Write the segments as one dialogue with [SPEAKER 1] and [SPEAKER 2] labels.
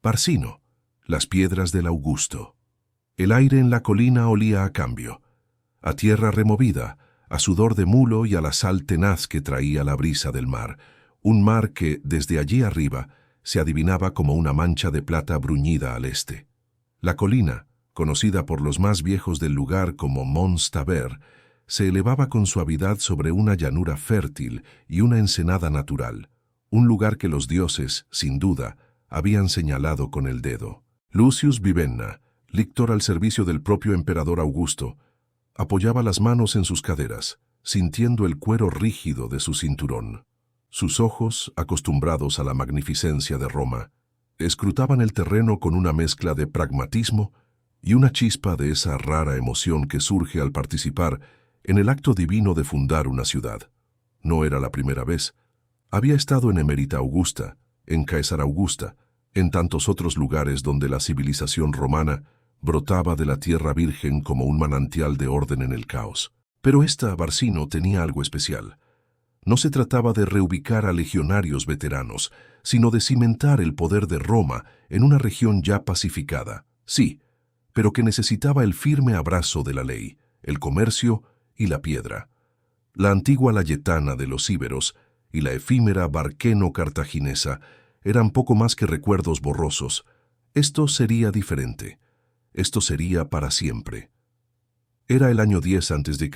[SPEAKER 1] Barcino, las piedras del Augusto. El aire en la colina olía a cambio, a tierra removida, a sudor de mulo y a la sal tenaz que traía la brisa del mar, un mar que, desde allí arriba, se adivinaba como una mancha de plata bruñida al este. La colina, conocida por los más viejos del lugar como Mons Taber, se elevaba con suavidad sobre una llanura fértil y una ensenada natural, un lugar que los dioses, sin duda, habían señalado con el dedo. Lucius Vivenna, lictor al servicio del propio emperador Augusto, apoyaba las manos en sus caderas, sintiendo el cuero rígido de su cinturón. Sus ojos, acostumbrados a la magnificencia de Roma, escrutaban el terreno con una mezcla de pragmatismo y una chispa de esa rara emoción que surge al participar en el acto divino de fundar una ciudad. No era la primera vez. Había estado en Emérita Augusta, en Caesar Augusta, en tantos otros lugares donde la civilización romana brotaba de la tierra virgen como un manantial de orden en el caos. Pero esta, Barcino, tenía algo especial. No se trataba de reubicar a legionarios veteranos, sino de cimentar el poder de Roma en una región ya pacificada, sí, pero que necesitaba el firme abrazo de la ley, el comercio y la piedra. La antigua Layetana de los íberos y la efímera Barqueno cartaginesa eran poco más que recuerdos borrosos. Esto sería diferente. Esto sería para siempre. Era el año 10 a.C.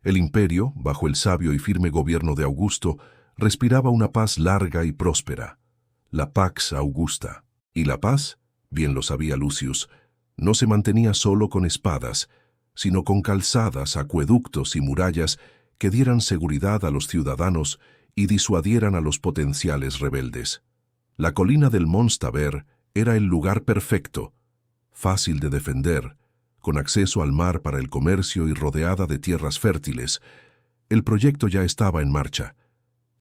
[SPEAKER 1] El imperio, bajo el sabio y firme gobierno de Augusto, respiraba una paz larga y próspera, la Pax Augusta. Y la paz, bien lo sabía Lucius, no se mantenía solo con espadas, sino con calzadas, acueductos y murallas que dieran seguridad a los ciudadanos y disuadieran a los potenciales rebeldes. La colina del Mons Taber era el lugar perfecto, fácil de defender, con acceso al mar para el comercio y rodeada de tierras fértiles. El proyecto ya estaba en marcha.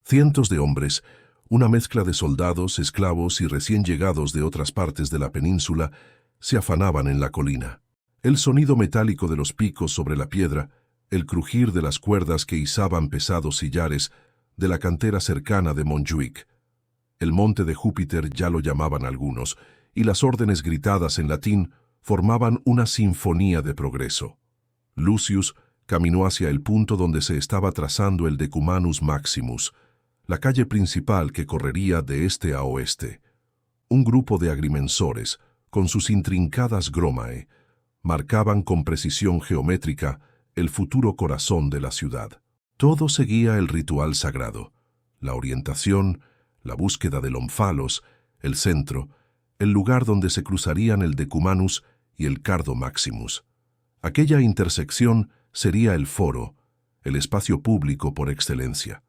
[SPEAKER 1] Cientos de hombres, una mezcla de soldados, esclavos y recién llegados de otras partes de la península, se afanaban en la colina. El sonido metálico de los picos sobre la piedra, el crujir de las cuerdas que izaban pesados sillares de la cantera cercana de Montjuic. El monte de Júpiter ya lo llamaban algunos, y las órdenes gritadas en latín formaban una sinfonía de progreso. Lucius caminó hacia el punto donde se estaba trazando el Decumanus Maximus, la calle principal que correría de este a oeste. Un grupo de agrimensores, con sus intrincadas gromae, marcaban con precisión geométrica el futuro corazón de la ciudad. Todo seguía el ritual sagrado, la orientación, la búsqueda del ónfalos, el centro, el lugar donde se cruzarían el Decumanus y el Cardo Maximus. Aquella intersección sería el foro, el espacio público por excelencia.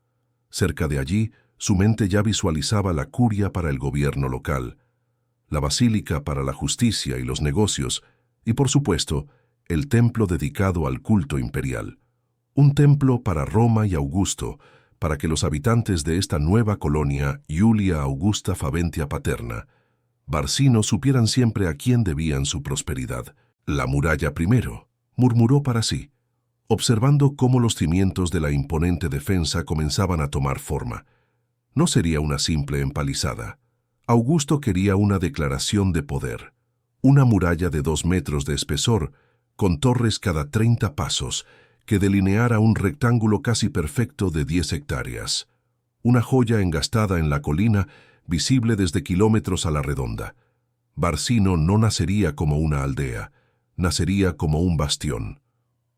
[SPEAKER 1] Cerca de allí, su mente ya visualizaba la curia para el gobierno local, la basílica para la justicia y los negocios, y por supuesto, el templo dedicado al culto imperial. Un templo para Roma y Augusto, para que los habitantes de esta nueva colonia, Iulia Augusta Faventia Paterna, Barcino, supieran siempre a quién debían su prosperidad. La muralla primero, murmuró para sí, observando cómo los cimientos de la imponente defensa comenzaban a tomar forma. No sería una simple empalizada. Augusto quería una declaración de poder, una muralla de 2 metros de espesor, con torres cada 30 pasos, que delineara un rectángulo casi perfecto de 10 hectáreas. Una joya engastada en la colina, visible desde kilómetros a la redonda. Barcino no nacería como una aldea, nacería como un bastión.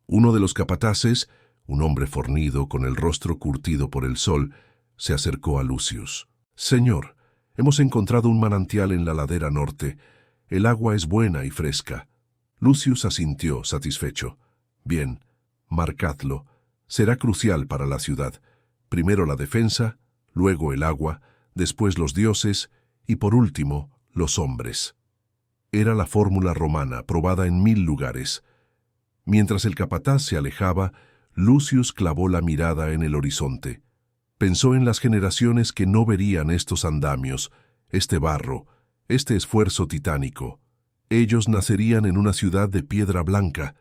[SPEAKER 1] Uno de los capataces, un hombre fornido con el rostro curtido por el sol, se acercó a Lucius. «Señor, hemos encontrado un manantial en la ladera norte. El agua es buena y fresca». Lucius asintió, satisfecho. «Bien, marcadlo. Será crucial para la ciudad. Primero la defensa, luego el agua, después los dioses y por último los hombres». Era la fórmula romana, probada en 1000 lugares. Mientras el capataz se alejaba, Lucius clavó la mirada en el horizonte. Pensó en las generaciones que no verían estos andamios, este barro, este esfuerzo titánico. Ellos nacerían en una ciudad de piedra blanca,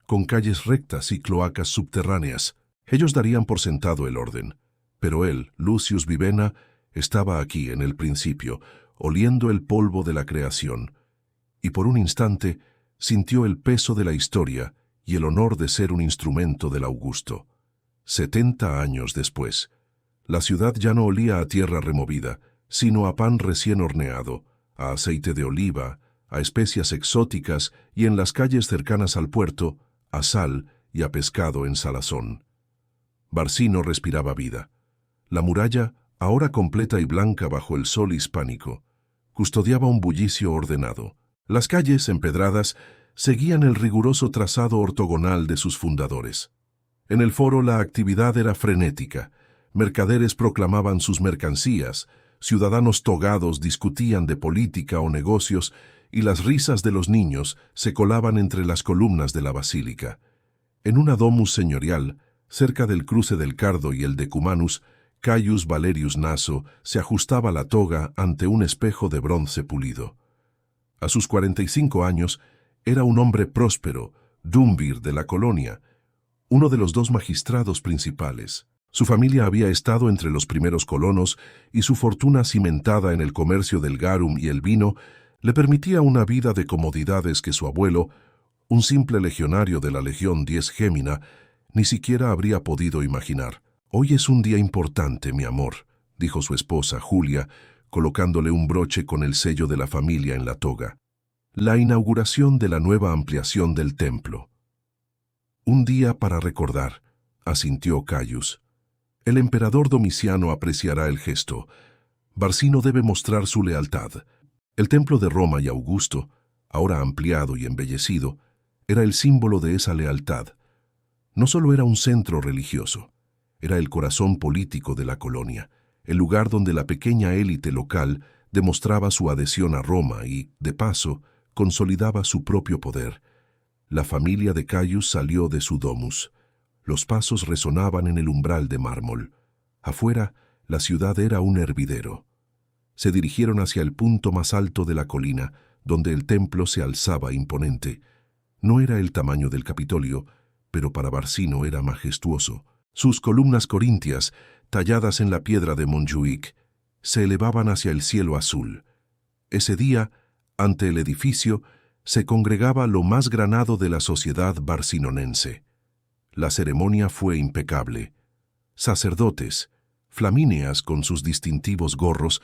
[SPEAKER 1] con calles rectas y cloacas subterráneas. Ellos darían por sentado el orden. Pero él, Lucius Vivenna, estaba aquí en el principio, oliendo el polvo de la creación, y por un instante sintió el peso de la historia y el honor de ser un instrumento del Augusto. 70 años después, la ciudad ya no olía a tierra removida, sino a pan recién horneado, a aceite de oliva, a especias exóticas y en las calles cercanas al puerto, a sal y a pescado en salazón. Barcino respiraba vida. La muralla, ahora completa y blanca bajo el sol hispánico, custodiaba un bullicio ordenado. Las calles, empedradas, seguían el riguroso trazado ortogonal de sus fundadores. En el foro la actividad era frenética. Mercaderes proclamaban sus mercancías, ciudadanos togados discutían de política o negocios y las risas de los niños se colaban entre las columnas de la basílica. En una domus señorial, cerca del cruce del Cardo y el Decumanus, Caius Valerius Naso se ajustaba la toga ante un espejo de bronce pulido. A sus 45 años, era un hombre próspero, duumvir de la colonia, uno de los 2 magistrados principales. Su familia había estado entre los primeros colonos y su fortuna cimentada en el comercio del garum y el vino le permitía una vida de comodidades que su abuelo, un simple legionario de la Legión 10 Gémina, ni siquiera habría podido imaginar. «Hoy es un día importante, mi amor», dijo su esposa, Julia, colocándole un broche con el sello de la familia en la toga. «La inauguración de la nueva ampliación del templo». «Un día para recordar», asintió Caius. «El emperador Domiciano apreciará el gesto. Barcino debe mostrar su lealtad». El templo de Roma y Augusto, ahora ampliado y embellecido, era el símbolo de esa lealtad. No solo era un centro religioso, era el corazón político de la colonia, el lugar donde la pequeña élite local demostraba su adhesión a Roma y, de paso, consolidaba su propio poder. La familia de Caius salió de su domus. Los pasos resonaban en el umbral de mármol. Afuera, la ciudad era un hervidero. Se dirigieron hacia el punto más alto de la colina, donde el templo se alzaba imponente. No era el tamaño del Capitolio, pero para Barcino era majestuoso. Sus columnas corintias, talladas en la piedra de Montjuic, se elevaban hacia el cielo azul. Ese día, ante el edificio, se congregaba lo más granado de la sociedad barcinonense. La ceremonia fue impecable. Sacerdotes, flamíneas con sus distintivos gorros,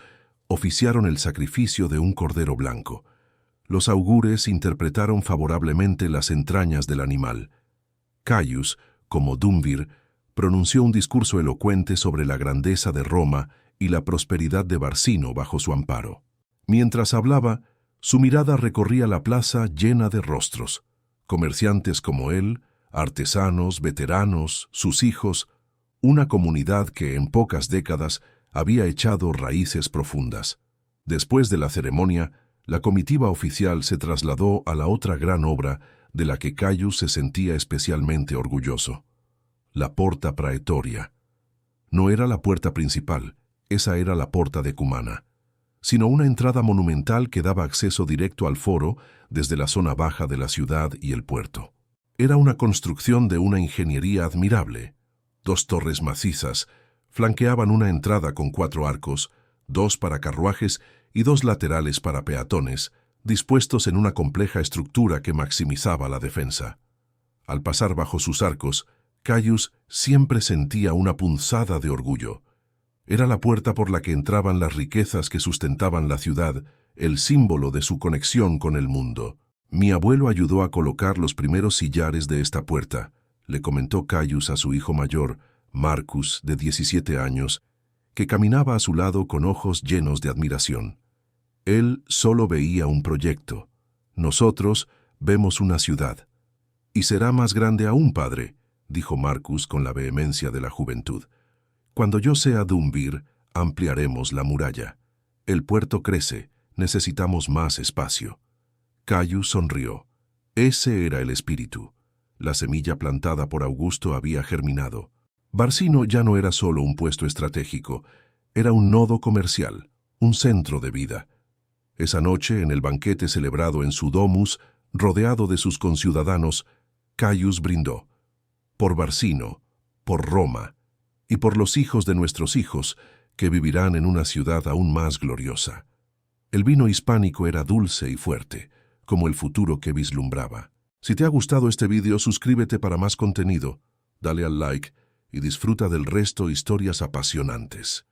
[SPEAKER 1] oficiaron el sacrificio de un cordero blanco. Los augures interpretaron favorablemente las entrañas del animal. Caius, como duumvir, pronunció un discurso elocuente sobre la grandeza de Roma y la prosperidad de Barcino bajo su amparo. Mientras hablaba, su mirada recorría la plaza llena de rostros. Comerciantes como él, artesanos, veteranos, sus hijos, una comunidad que en pocas décadas había echado raíces profundas. Después de la ceremonia, la comitiva oficial se trasladó a la otra gran obra de la que Caius se sentía especialmente orgulloso: la Porta Praetoria. No era la puerta principal, esa era la Porta Decumana, sino una entrada monumental que daba acceso directo al foro desde la zona baja de la ciudad y el puerto. Era una construcción de una ingeniería admirable. 2 torres macizas flanqueaban una entrada con 4 arcos, 2 para carruajes y 2 laterales para peatones, dispuestos en una compleja estructura que maximizaba la defensa. Al pasar bajo sus arcos, Caius siempre sentía una punzada de orgullo. Era la puerta por la que entraban las riquezas que sustentaban la ciudad, el símbolo de su conexión con el mundo. «Mi abuelo ayudó a colocar los primeros sillares de esta puerta», le comentó Caius a su hijo mayor, Marcus, de 17 años, que caminaba a su lado con ojos llenos de admiración. Él solo veía un proyecto. Nosotros vemos una ciudad. «Y será más grande aún, padre», dijo Marcus con la vehemencia de la juventud. «Cuando yo sea duumvir, ampliaremos la muralla. El puerto crece, necesitamos más espacio». Caius sonrió. Ese era el espíritu. La semilla plantada por Augusto había germinado. Barcino ya no era solo un puesto estratégico, era un nodo comercial, un centro de vida. Esa noche, en el banquete celebrado en su domus, rodeado de sus conciudadanos, Caius brindó: «Por Barcino, por Roma, y por los hijos de nuestros hijos, que vivirán en una ciudad aún más gloriosa». El vino hispánico era dulce y fuerte, como el futuro que vislumbraba. Si te ha gustado este vídeo, suscríbete para más contenido, dale al like y disfruta del resto historias apasionantes.